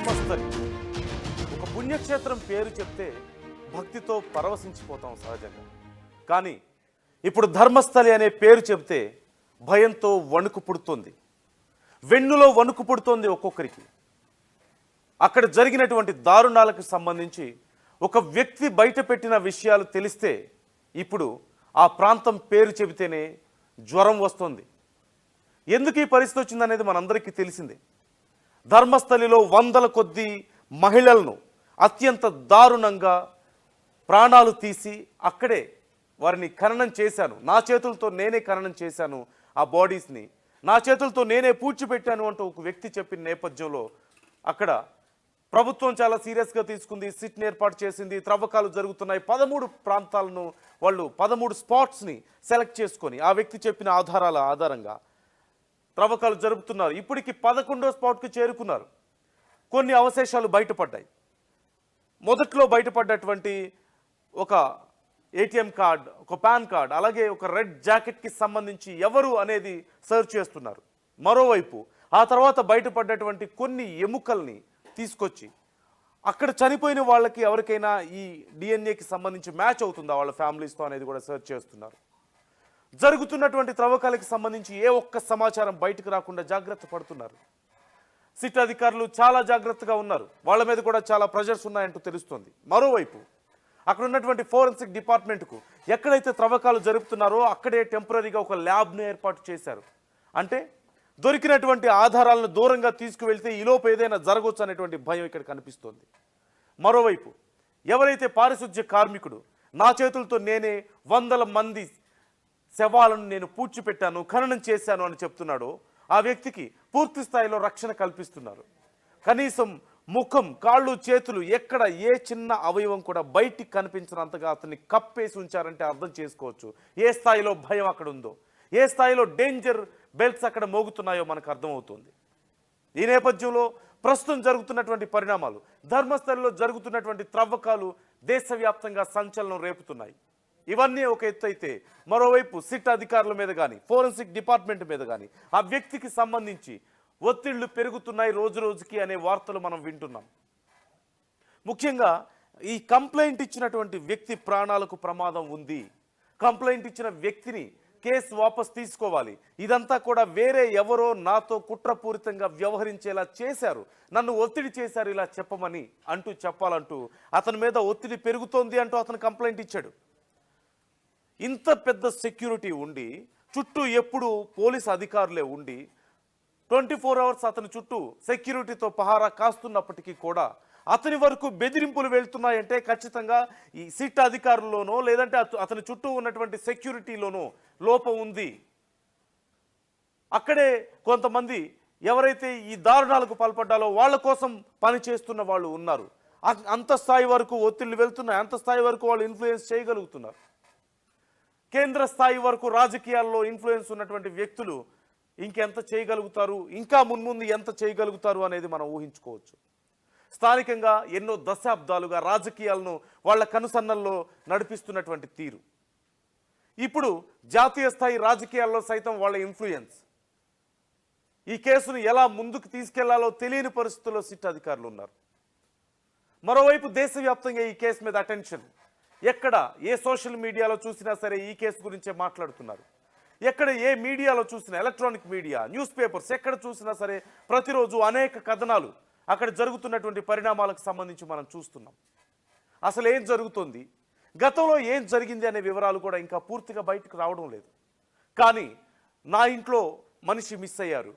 ధర్మస్థలి ఒక పుణ్యక్షేత్రం పేరు చెప్తే భక్తితో పరవశించిపోతాం సహజంగా. కానీ ఇప్పుడు ధర్మస్థలి అనే పేరు చెప్తే భయంతో వణుకు పుడుతుంది, వెన్నులో వణుకు పుడుతోంది ఒక్కొక్కరికి. అక్కడ జరిగినటువంటి దారుణాలకు సంబంధించి ఒక వ్యక్తి బయట పెట్టిన విషయాలు తెలిస్తే ఇప్పుడు ఆ ప్రాంతం పేరు చెబితేనే జ్వరం వస్తుంది. ఎందుకు ఈ పరిస్థితి వచ్చిందనేది మనందరికీ తెలిసిందే. ధర్మస్థలిలో వందల కొద్దీ మహిళలను అత్యంత దారుణంగా ప్రాణాలు తీసి అక్కడే వారిని ఖననం చేశాను, నా చేతులతో నేనే ఖననం చేశాను, ఆ బాడీస్ని నా చేతులతో నేనే పూడ్చిపెట్టాను అంటూ ఒక వ్యక్తి చెప్పిన నేపథ్యంలో అక్కడ ప్రభుత్వం చాలా సీరియస్గా తీసుకుంది, సిట్ని ఏర్పాటు చేసింది. త్రవ్వకాలు జరుగుతున్నాయి. 13 ప్రాంతాలను వాళ్ళు 13 స్పాట్స్ని సెలెక్ట్ చేసుకొని ఆ వ్యక్తి చెప్పిన ఆధారాల ఆధారంగా త్రవ్వకాలు జరుపుతున్నారు. ఇప్పటికి 11వ స్పాట్కి చేరుకున్నారు. కొన్ని అవశేషాలు బయటపడ్డాయి. మొదట్లో బయటపడ్డటువంటి ఒక ఏటీఎం కార్డ్, ఒక పాన్ కార్డ్, అలాగే ఒక రెడ్ జాకెట్కి సంబంధించి ఎవరు అనేది సర్చ్ చేస్తున్నారు. మరోవైపు ఆ తర్వాత బయటపడ్డటువంటి కొన్ని ఎముకల్ని తీసుకొచ్చి అక్కడ చనిపోయిన వాళ్ళకి ఎవరికైనా ఈ డిఎన్ఏకి సంబంధించి మ్యాచ్ అవుతుందా వాళ్ళ ఫ్యామిలీస్తో అనేది కూడా సర్చ్ చేస్తున్నారు. జరుగుతున్నటువంటి త్రవ్వకాలకి సంబంధించి ఏ ఒక్క సమాచారం బయటకు రాకుండా జాగ్రత్త పడుతున్నారు. సిట్ అధికారులు చాలా జాగ్రత్తగా ఉన్నారు. వాళ్ళ మీద కూడా చాలా ప్రెజర్స్ ఉన్నాయంటూ తెలుస్తోంది. మరోవైపు అక్కడ ఉన్నటువంటి ఫోరెన్సిక్ డిపార్ట్మెంట్కు ఎక్కడైతే త్రవ్వకాలు జరుపుతున్నారో అక్కడే టెంపరీగా ఒక ల్యాబ్ను ఏర్పాటు చేశారు. అంటే దొరికినటువంటి ఆధారాలను దూరంగా తీసుకువెళ్తే ఈలోపు ఏదైనా జరగవచ్చు అనేటువంటి భయం ఇక్కడ కనిపిస్తోంది. మరోవైపు ఎవరైతే పారిశుధ్య కార్మికుడు నా చేతులతో నేనే వందల మంది శవాలను నేను పూడ్చిపెట్టాను, ఖననం చేశాను అని చెప్తున్నాడో ఆ వ్యక్తికి పూర్తి స్థాయిలో రక్షణ కల్పిస్తున్నారు. కనీసం ముఖం, కాళ్ళు, చేతులు ఎక్కడ ఏ చిన్న అవయవం కూడా బయటికి కనిపించినంతగా అతన్ని కప్పేసి ఉంచారంటే అర్థం చేసుకోవచ్చు ఏ స్థాయిలో భయం అక్కడ ఉందో, ఏ స్థాయిలో డేంజర్ బెల్ట్స్ అక్కడ మోగుతున్నాయో మనకు అర్థమవుతుంది. ఈ నేపథ్యంలో ప్రస్తుతం జరుగుతున్నటువంటి పరిణామాలు, ధర్మస్థలిలో జరుగుతున్నటువంటి త్రవ్వకాలు దేశవ్యాప్తంగా సంచలనం రేపుతున్నాయి. ఇవన్నీ ఒక ఎత్తు అయితే మరోవైపు సిట్ అధికారుల మీద కానీ ఫోరెన్సిక్ డిపార్ట్మెంట్ మీద కానీ ఆ వ్యక్తికి సంబంధించి ఒత్తిళ్లు పెరుగుతున్నాయి రోజు రోజుకి అనే వార్తలు మనం వింటున్నాం. ముఖ్యంగా ఈ కంప్లైంట్ ఇచ్చినటువంటి వ్యక్తి ప్రాణాలకు ప్రమాదం ఉంది, కంప్లైంట్ ఇచ్చిన వ్యక్తిని కేసు వాపస్ తీసుకోవాలి, ఇదంతా కూడా వేరే ఎవరో నాతో కుట్రపూరితంగా వ్యవహరించేలా చేశారు, నన్ను ఒత్తిడి చేశారు ఇలా చెప్పమని అంటూ చెప్పాలంటూ అతని మీద ఒత్తిడి పెరుగుతోంది అంటూ అతను కంప్లైంట్ ఇచ్చాడు. ఇంత పెద్ద సెక్యూరిటీ ఉండి చుట్టూ ఎప్పుడు పోలీస్ అధికారులే ఉండి 24 అవర్స్ అతని చుట్టూ సెక్యూరిటీతో పహారా కాస్తున్నప్పటికీ కూడా అతని వరకు బెదిరింపులు వెళ్తున్నాయంటే ఖచ్చితంగా ఈ సిట్ అధికారుల్లోనో లేదంటే అతని చుట్టూ ఉన్నటువంటి సెక్యూరిటీలోనో లోపం ఉంది. అక్కడే కొంతమంది ఎవరైతే ఈ దారుణాలకు పాల్పడ్డాలో వాళ్ళ కోసం పనిచేస్తున్న వాళ్ళు ఉన్నారు. అంత స్థాయి వరకు ఒత్తిళ్లు వెళ్తున్నాయి, అంత స్థాయి వరకు వాళ్ళు ఇన్ఫ్లుయెన్స్ చేయగలుగుతున్నారు. కేంద్ర స్థాయి వరకు రాజకీయాల్లో ఇన్ఫ్లుయెన్స్ ఉన్నటువంటి వ్యక్తులు ఇంకెంత చేయగలుగుతారు, ఇంకా మున్ముందు ఎంత చేయగలుగుతారు అనేది మనం ఊహించుకోవచ్చు. స్థానికంగా ఎన్నో దశాబ్దాలుగా రాజకీయాలను వాళ్ళ కనుసన్నల్లో నడిపిస్తున్నటువంటి తీరు, ఇప్పుడు జాతీయ స్థాయి రాజకీయాల్లో సైతం వాళ్ళ ఇన్ఫ్లుయెన్స్, ఈ కేసును ఎలా ముందుకు తీసుకెళ్లాలో తెలియని పరిస్థితుల్లో సిట్ అధికారులు ఉన్నారు. మరోవైపు దేశవ్యాప్తంగా ఈ కేసు మీద అటెన్షన్, ఎక్కడ ఏ సోషల్ మీడియాలో చూసినా సరే ఈ కేసు గురించే మాట్లాడుతున్నారు. ఎక్కడ ఏ మీడియాలో చూసినా, ఎలక్ట్రానిక్ మీడియా, న్యూస్ పేపర్స్ ఎక్కడ చూసినా సరే ప్రతిరోజు అనేక కథనాలు అక్కడ జరుగుతున్నటువంటి పరిణామాలకు సంబంధించి మనం చూస్తున్నాం. అసలు ఏం జరుగుతుంది, గతంలో ఏం జరిగింది అనే వివరాలు కూడా ఇంకా పూర్తిగా బయటకు రావడం లేదు. కానీ నా ఇంట్లో మనిషి మిస్ అయ్యారు,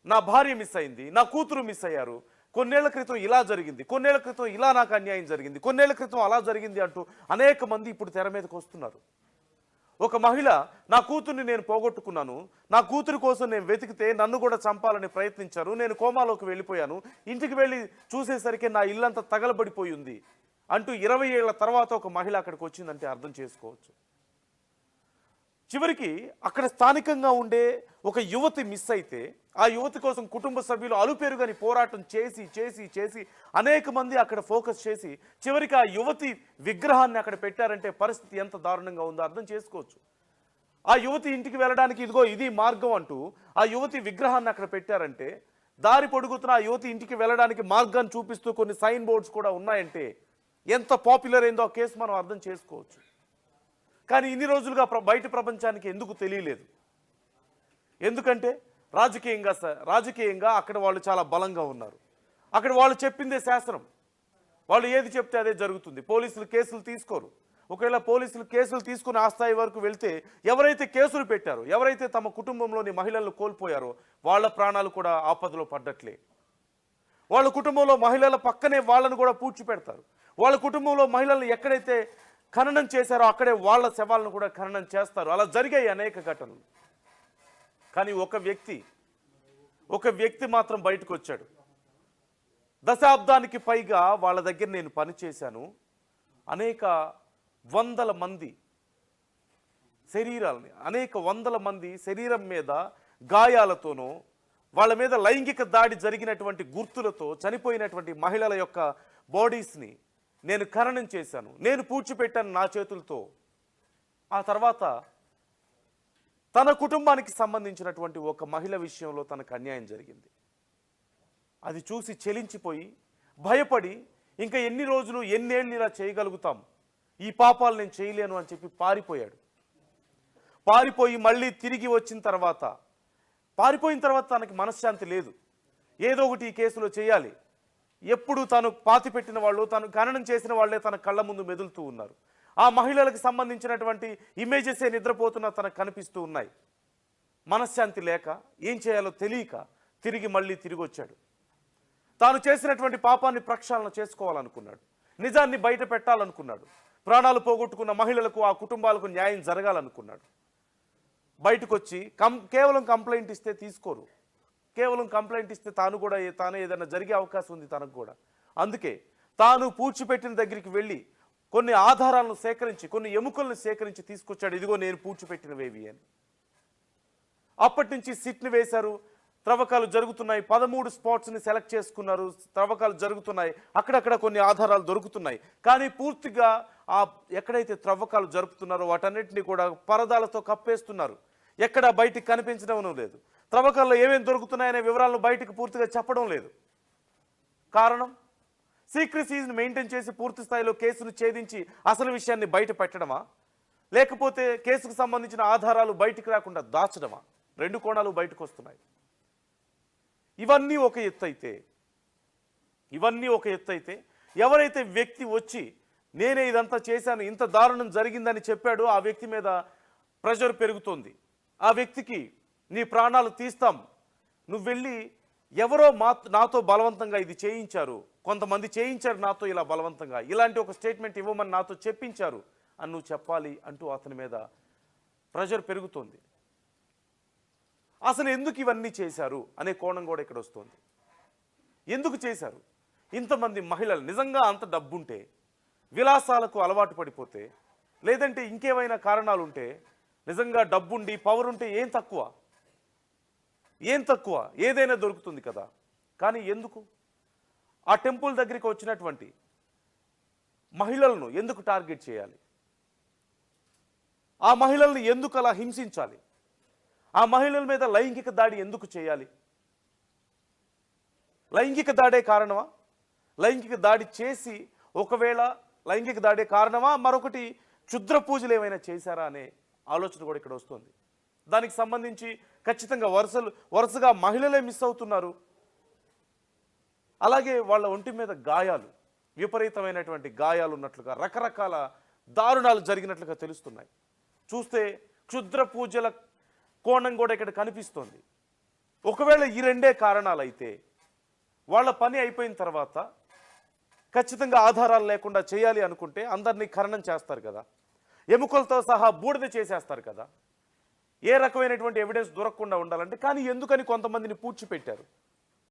నా భార్య మిస్ అయింది, నా కూతురు మిస్ అయ్యారు, కొన్నేళ్ల క్రితం ఇలా జరిగింది, కొన్నేళ్ల క్రితం ఇలా నాకు అన్యాయం జరిగింది, కొన్నేళ్ల క్రితం అలా జరిగింది అంటూ అనేక మంది ఇప్పుడు తెర మీదకి వస్తున్నారు. ఒక మహిళ నా కూతుర్ని నేను పోగొట్టుకున్నాను, నా కూతురి కోసం నేను వెతికితే నన్ను కూడా చంపాలని ప్రయత్నించారు, నేను కోమాలోకి వెళ్ళిపోయాను, ఇంటికి వెళ్ళి చూసేసరికి నా ఇల్లంతా తగలబడిపోయి ఉంది అంటూ 20 ఏళ్ల తర్వాత ఒక మహిళ అక్కడికి వచ్చిందంటే అర్థం చేసుకోవచ్చు. చివరికి అక్కడ స్థానికంగా ఉండే ఒక యువతి మిస్ అయితే ఆ యువతి కోసం కుటుంబ సభ్యులు అలుపెరుగని పోరాటం చేసి చేసి చేసి అనేక మంది అక్కడ ఫోకస్ చేసి చివరికి ఆ యువతి విగ్రహాన్ని అక్కడ పెట్టారంటే పరిస్థితి ఎంత దారుణంగా ఉందో అర్థం చేసుకోవచ్చు. ఆ యువతి ఇంటికి వెళ్ళడానికి ఇదిగో ఇది మార్గం అంటూ ఆ యువతి విగ్రహాన్ని అక్కడ పెట్టారంటే దారి పొడుగుతున్న ఆ యువతి ఇంటికి వెళ్ళడానికి మార్గాన్ని చూపిస్తూ కొన్ని సైన్ బోర్డ్స్ కూడా ఉన్నాయంటే ఎంత పాపులర్ అయిందో ఆ కేసు మనం అర్థం చేసుకోవచ్చు. కానీ ఇన్ని రోజులుగా బయట ప్రపంచానికి ఎందుకు తెలియలేదు? ఎందుకంటే రాజకీయంగా అక్కడ వాళ్ళు చాలా బలంగా ఉన్నారు. అక్కడ వాళ్ళు చెప్పిందే శాసనం. వాళ్ళు ఏది చెప్తే అదే జరుగుతుంది. పోలీసులు కేసులు తీసుకోరు. ఒకవేళ పోలీసులు కేసులు తీసుకుని ఆ స్థాయి వరకు వెళ్తే ఎవరైతే కేసులు పెట్టారో, ఎవరైతే తమ కుటుంబంలోని మహిళలను కోల్పోయారో వాళ్ళ ప్రాణాలు కూడా ఆపదలో పడ్డట్లే. వాళ్ళ కుటుంబంలో మహిళల పక్కనే వాళ్ళను కూడా పూడ్చిపెడతారు. వాళ్ళ కుటుంబంలో మహిళలను ఎక్కడైతే ఖననం చేశారో అక్కడే వాళ్ళ శవాలను కూడా ఖననం చేస్తారు. అలా జరిగాయి అనేక ఘటనలు. కానీ ఒక వ్యక్తి మాత్రం బయటకు వచ్చాడు. దశాబ్దానికి పైగా వాళ్ళ దగ్గర నేను పనిచేశాను. అనేక వందల మంది శరీరం మీద గాయాలతోనూ వాళ్ళ మీద లైంగిక దాడి జరిగినటువంటి గుర్తులతో చనిపోయినటువంటి మహిళల యొక్క బాడీస్ని నేను ఖననం చేశాను, నేను పూడ్చిపెట్టాను నా చేతులతో. ఆ తర్వాత తన కుటుంబానికి సంబంధించినటువంటి ఒక మహిళ విషయంలో తనకు అన్యాయం జరిగింది. అది చూసి చెలించిపోయి భయపడి ఇంకా ఎన్ని రోజులు ఎన్నేళ్ళు ఇలా చేయగలుగుతాం, ఈ పాపాలు నేను చేయలేను అని చెప్పి పారిపోయి మళ్ళీ తిరిగి వచ్చిన తర్వాత పారిపోయిన తర్వాత తనకి మనశ్శాంతి లేదు. ఏదో ఒకటి ఈ కేసులో చేయాలి. ఎప్పుడు తను పాతిపెట్టిన వాళ్ళు, తను ఖననం చేసిన వాళ్ళే తన కళ్ళ ముందు మెదులుతూ ఉన్నారు. ఆ మహిళలకు సంబంధించినటువంటి ఇమేజెసే నిద్రపోతున్నా తనకు కనిపిస్తూ ఉన్నాయి. మనశ్శాంతి లేక ఏం చేయాలో తెలియక తిరిగి వచ్చాడు. తాను చేసినటువంటి పాపాన్ని ప్రక్షాళన చేసుకోవాలనుకున్నాడు. నిజాన్ని బయట పెట్టాలనుకున్నాడు. ప్రాణాలు పోగొట్టుకున్న మహిళలకు, ఆ కుటుంబాలకు న్యాయం జరగాలనుకున్నాడు. బయటకు వచ్చి కేవలం కంప్లైంట్ ఇస్తే తీసుకోరు. కేవలం కంప్లైంట్ ఇస్తే తాను ఏదైనా జరిగే అవకాశం ఉంది తనకు కూడా. అందుకే తాను పూడ్చిపెట్టిన దగ్గరికి వెళ్ళి కొన్ని ఆధారాలను సేకరించి, కొన్ని ఎముకలను సేకరించి తీసుకొచ్చాడు. ఇదిగో నేను పూడ్చిపెట్టినవేవి అని. అప్పటి నుంచి సిట్ని వేశారు. త్రవ్వకాలు జరుగుతున్నాయి. 13 స్పాట్స్ని సెలెక్ట్ చేసుకున్నారు. త్రవ్వకాలు జరుగుతున్నాయి. అక్కడక్కడ కొన్ని ఆధారాలు దొరుకుతున్నాయి. కానీ పూర్తిగా ఎక్కడైతే త్రవ్వకాలు జరుపుతున్నారో వాటన్నిటిని కూడా పరదాలతో కప్పేస్తున్నారు. ఎక్కడ బయటికి కనిపించడం లేదు. త్రవ్వకాల్లో ఏమేమి దొరుకుతున్నాయనే వివరాలను బయటికి పూర్తిగా చెప్పడం లేదు. కారణం, సీక్రెసీని మెయింటైన్ చేసి పూర్తి స్థాయిలో కేసును ఛేదించి అసలు విషయాన్ని బయట పెట్టడమా, లేకపోతే కేసుకు సంబంధించిన ఆధారాలు బయటికి రాకుండా దాచడమా? 2 కోణాలు బయటకు వస్తున్నాయి. ఇవన్నీ ఒక ఎత్తు అయితే ఎవరైతే వ్యక్తి వచ్చి నేనే ఇదంతా చేశాను, ఇంత దారుణం జరిగిందని చెప్పాడో ఆ వ్యక్తి మీద ప్రెషర్ పెరుగుతోంది. ఆ వ్యక్తికి నీ ప్రాణాలు తీస్తాం, నువ్వు వెళ్ళి ఎవరో నాతో బలవంతంగా ఇది చేయించారు, కొంతమంది చేయించారు నాతో ఇలా బలవంతంగా, ఇలాంటి ఒక స్టేట్మెంట్ ఇవ్వమని నాతో చెప్పించారు అని నువ్వు చెప్పాలి అంటూ అతని మీద ప్రెషర్ పెరుగుతోంది. అసలు ఎందుకు ఇవన్నీ చేశారు అనే కోణం కూడా ఇక్కడ వస్తుంది. ఎందుకు చేశారు? ఇంతమంది మహిళలు నిజంగా అంత డబ్బుంటే, విలాసాలకు అలవాటు పడిపోతే, లేదంటే ఇంకేమైనా కారణాలు ఉంటే, నిజంగా డబ్బుండి పవర్ ఉంటే ఏం తక్కువ ఏదైనా దొరుకుతుంది కదా. కానీ ఎందుకు ఆ టెంపుల్ దగ్గరికి వచ్చినటువంటి మహిళలను ఎందుకు టార్గెట్ చేయాలి? ఆ మహిళలను ఎందుకు అలా హింసించాలి? ఆ మహిళల మీద లైంగిక దాడి ఎందుకు చేయాలి? లైంగిక దాడే కారణమా? లైంగిక దాడి చేసి ఒకవేళ లైంగిక దాడే కారణమా, మరొకటి క్షుద్ర పూజలు ఏమైనా చేశారా అనే ఆలోచన కూడా ఇక్కడ వస్తుంది. దానికి సంబంధించి ఖచ్చితంగా వరుసగా మహిళలే మిస్ అవుతున్నారు. అలాగే వాళ్ళ ఒంటి మీద గాయాలు, విపరీతమైనటువంటి గాయాలు ఉన్నట్లుగా, రకరకాల దారుణాలు జరిగినట్లుగా తెలుస్తున్నాయి. చూస్తే క్షుద్ర పూజల కోణం కూడా ఇక్కడ కనిపిస్తోంది. ఒకవేళ ఈ 2 కారణాలు అయితే వాళ్ళ పని అయిపోయిన తర్వాత ఖచ్చితంగా ఆధారాలు లేకుండా చేయాలి అనుకుంటే అందరినీ ఖననం చేస్తారు కదా, ఎముకలతో సహా బూడిద చేసేస్తారు కదా. ఏ రకమైనటువంటి ఎవిడెన్స్ దొరకకుండా ఉండాలంటే, కానీ ఎందుకని కొంతమందిని పూడ్చిపెట్టారు?